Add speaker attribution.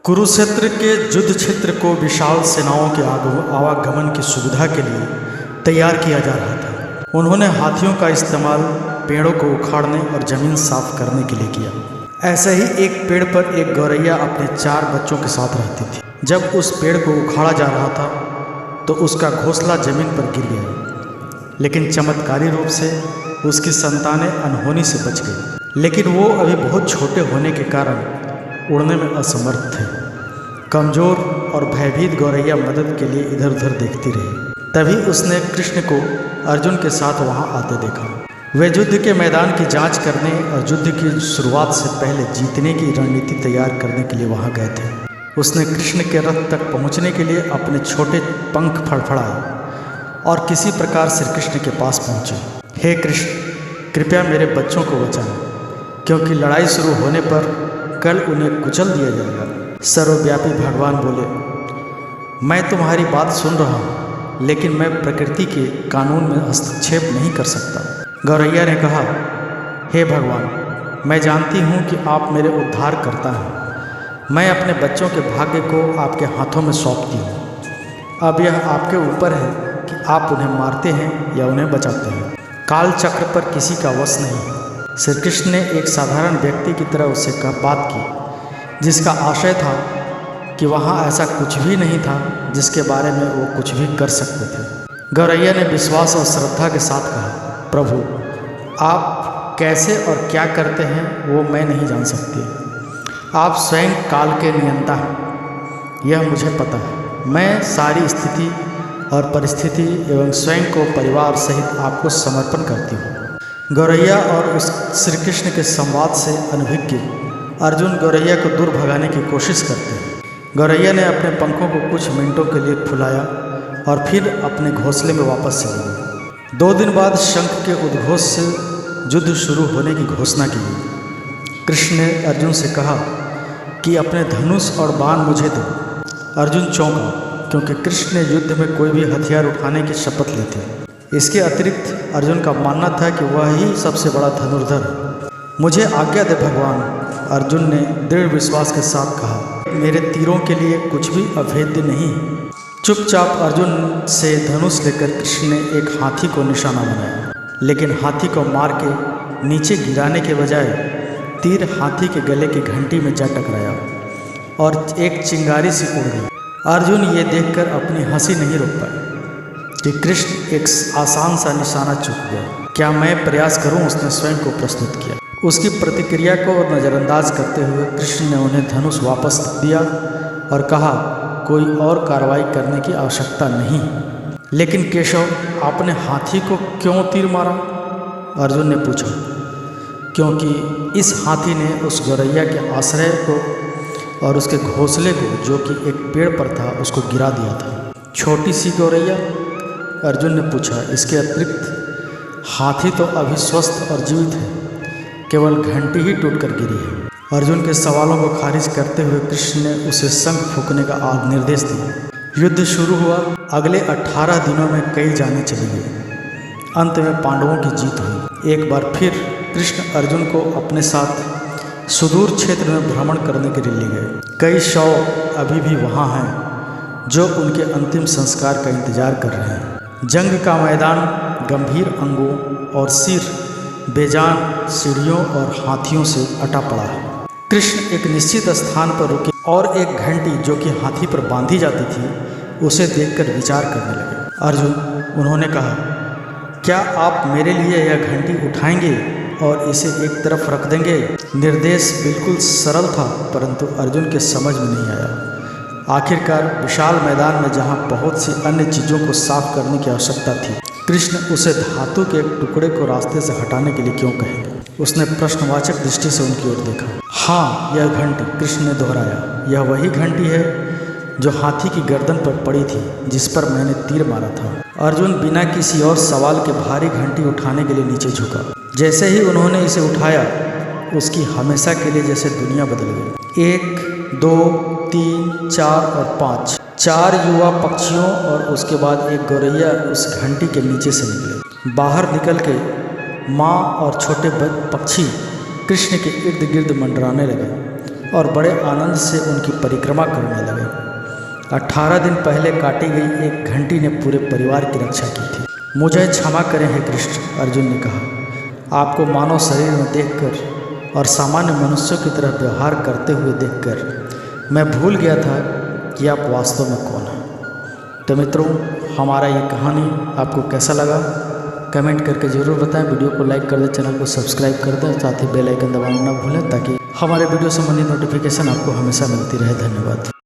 Speaker 1: कुरुक्षेत्र के युद्ध क्षेत्र को विशाल सेनाओं के आवागमन की सुविधा के लिए तैयार किया जा रहा था। उन्होंने हाथियों का इस्तेमाल पेड़ों को उखाड़ने और जमीन साफ करने के लिए किया। ऐसे ही एक पेड़ पर एक गौरैया अपने 4 बच्चों के साथ रहती थी। जब उस पेड़ को उखाड़ा जा रहा था तो उसका घोंसला जमीन पर गिर गया, लेकिन चमत्कारी रूप से उसकी संतानें अनहोनी से बच गई। लेकिन वो अभी बहुत छोटे होने के कारण उड़ने में असमर्थ थे। कमज़ोर और भयभीत गौरैया मदद के लिए इधर उधर देखती रही। तभी उसने कृष्ण को अर्जुन के साथ वहां आते देखा। वे युद्ध के मैदान की जांच करने और युद्ध की शुरुआत से पहले जीतने की रणनीति तैयार करने के लिए वहां गए थे। उसने कृष्ण के रथ तक पहुंचने के लिए अपने छोटे पंख फड़फड़ाए और किसी प्रकार श्री कृष्ण के पास पहुंचे। हे कृष्ण, कृपया मेरे बच्चों को बचाएं, क्योंकि लड़ाई शुरू होने पर कल उन्हें कुचल दिया जाएगा। सर्वव्यापी भगवान बोले, मैं तुम्हारी बात सुन रहा हूँ, लेकिन मैं प्रकृति के कानून में हस्तक्षेप नहीं कर सकता। गौरैया ने कहा, हे भगवान, मैं जानती हूँ कि आप मेरे उद्धार करता हैं। मैं अपने बच्चों के भाग्य को आपके हाथों में सौंपती हूँ। अब यह आपके ऊपर है कि आप उन्हें मारते हैं या उन्हें बचाते हैं। काल चक्र पर किसी का वश नहीं। श्री कृष्ण ने एक साधारण व्यक्ति की तरह उससे बात की, जिसका आशय था कि वहाँ ऐसा कुछ भी नहीं था जिसके बारे में वो कुछ भी कर सकते थे। गौरैया ने विश्वास और श्रद्धा के साथ कहा, प्रभु, आप कैसे और क्या करते हैं वो मैं नहीं जान सकती। आप स्वयं काल के नियंता हैं, यह मुझे पता है। मैं सारी स्थिति और परिस्थिति एवं स्वयं को परिवार सहित आपको समर्पण करती हूँ। गौरैया और उस श्री कृष्ण के संवाद से अनभिज्ञ अर्जुन गौरैया को दूर भगाने की कोशिश करते हैं। गौरैया ने अपने पंखों को कुछ मिनटों के लिए फुलाया और फिर अपने घोंसले में वापस चली गई। 2 दिन बाद शंख के उद्घोष से युद्ध शुरू होने की घोषणा की गई। कृष्ण ने अर्जुन से कहा कि अपने धनुष और बाण मुझे दो। अर्जुन चौंका, क्योंकि कृष्ण ने युद्ध में कोई भी हथियार उठाने की शपथ ली थी। इसके अतिरिक्त अर्जुन का मानना था कि वह ही सबसे बड़ा धनुर्धर है। मुझे आज्ञा दे भगवान, अर्जुन ने दृढ़ विश्वास के साथ कहा। मेरे तीरों के लिए कुछ भी अभेद्य नहीं। चुपचाप अर्जुन से धनुष लेकर कृष्ण ने एक हाथी को निशाना बनाया, लेकिन हाथी को मार के नीचे गिराने के बजाय तीर हाथी के गले की घंटी में जा टकराया और एक चिंगारी सी उड़ गई। अर्जुन ये देखकर अपनी हंसी नहीं रोक पाया कि कृष्ण एक आसान सा निशाना चूक गया। क्या मैं प्रयास करूं? उसने स्वयं को प्रस्तुत किया। उसकी प्रतिक्रिया को नज़रअंदाज करते हुए कृष्ण ने उन्हें धनुष वापस दिया और कहा, कोई और कार्रवाई करने की आवश्यकता नहीं। लेकिन केशव, आपने हाथी को क्यों तीर मारा? अर्जुन ने पूछा। क्योंकि इस हाथी ने उस गौरैया के आश्रय को और उसके घोंसले को, जो कि एक पेड़ पर था, उसको गिरा दिया था। छोटी सी गौरैया? अर्जुन ने पूछा। इसके अतिरिक्त हाथी तो अभी स्वस्थ और जीवित है, केवल घंटी ही टूटकर गिरी है। अर्जुन के सवालों को खारिज करते हुए कृष्ण ने उसे शंख फूंकने का निर्देश दिया। युद्ध शुरू हुआ। अगले 18 दिनों में कई जानें चली गई। अंत में पांडवों की जीत हुई। एक बार फिर कृष्ण अर्जुन को अपने साथ सुदूर क्षेत्र में भ्रमण करने के लिए ले गए। कई शव अभी भी वहाँ हैं जो उनके अंतिम संस्कार का इंतजार कर रहे हैं। जंग का मैदान गंभीर अंगों और सिर बेजान सीढ़ियों और हाथियों से अटा पड़ा है। कृष्ण एक निश्चित स्थान पर रुके और एक घंटी जो कि हाथी पर बांधी जाती थी, उसे देखकर विचार करने लगे। अर्जुन, उन्होंने कहा, क्या आप मेरे लिए यह घंटी उठाएंगे और इसे एक तरफ रख देंगे? निर्देश बिल्कुल सरल था, परंतु अर्जुन के समझ में नहीं आया। आखिरकार विशाल मैदान में जहाँ बहुत सी अन्य चीज़ों को साफ करने की आवश्यकता थी, कृष्ण उसे धातु के एक टुकड़े को रास्ते से हटाने के लिए क्यों कहेंगे? उसने प्रश्नवाचक दृष्टि से उनकी ओर देखा। हाँ, यह घंटी, कृष्ण ने दोहराया, यह वही घंटी है जो हाथी की गर्दन पर पड़ी थी, जिस पर मैंने तीर मारा था। अर्जुन बिना किसी और सवाल के भारी घंटी उठाने के लिए नीचे झुका। जैसे ही उन्होंने इसे उठाया, उसकी हमेशा के लिए जैसे दुनिया बदल गई। 1, 2, 3, 4 और 5 4 युवा पक्षियों और उसके बाद एक गौरैया उस घंटी के नीचे से निकले। बाहर निकल के माँ और छोटे पक्षी कृष्ण के इर्द गिर्द मंडराने लगे। और बड़े आनंद से उनकी परिक्रमा करने लगे। 18 दिन पहले काटी गई एक घंटी ने पूरे परिवार की रक्षा की थी। मुझे क्षमा करें हे कृष्ण, अर्जुन ने कहा। आपको मानव शरीर में देखकर और सामान्य मनुष्यों की तरह व्यवहार करते हुए देखकर मैं भूल गया था कि आप वास्तव में कौन हैं। तो मित्रों, हमारा ये कहानी आपको कैसा लगा कमेंट करके ज़रूर बताएं। वीडियो को लाइक कर दें, चैनल को सब्सक्राइब कर दें, साथ ही बेल आइकन दबाना ना भूलें ताकि हमारे वीडियो संबंधी नोटिफिकेशन आपको हमेशा मिलती रहे। धन्यवाद।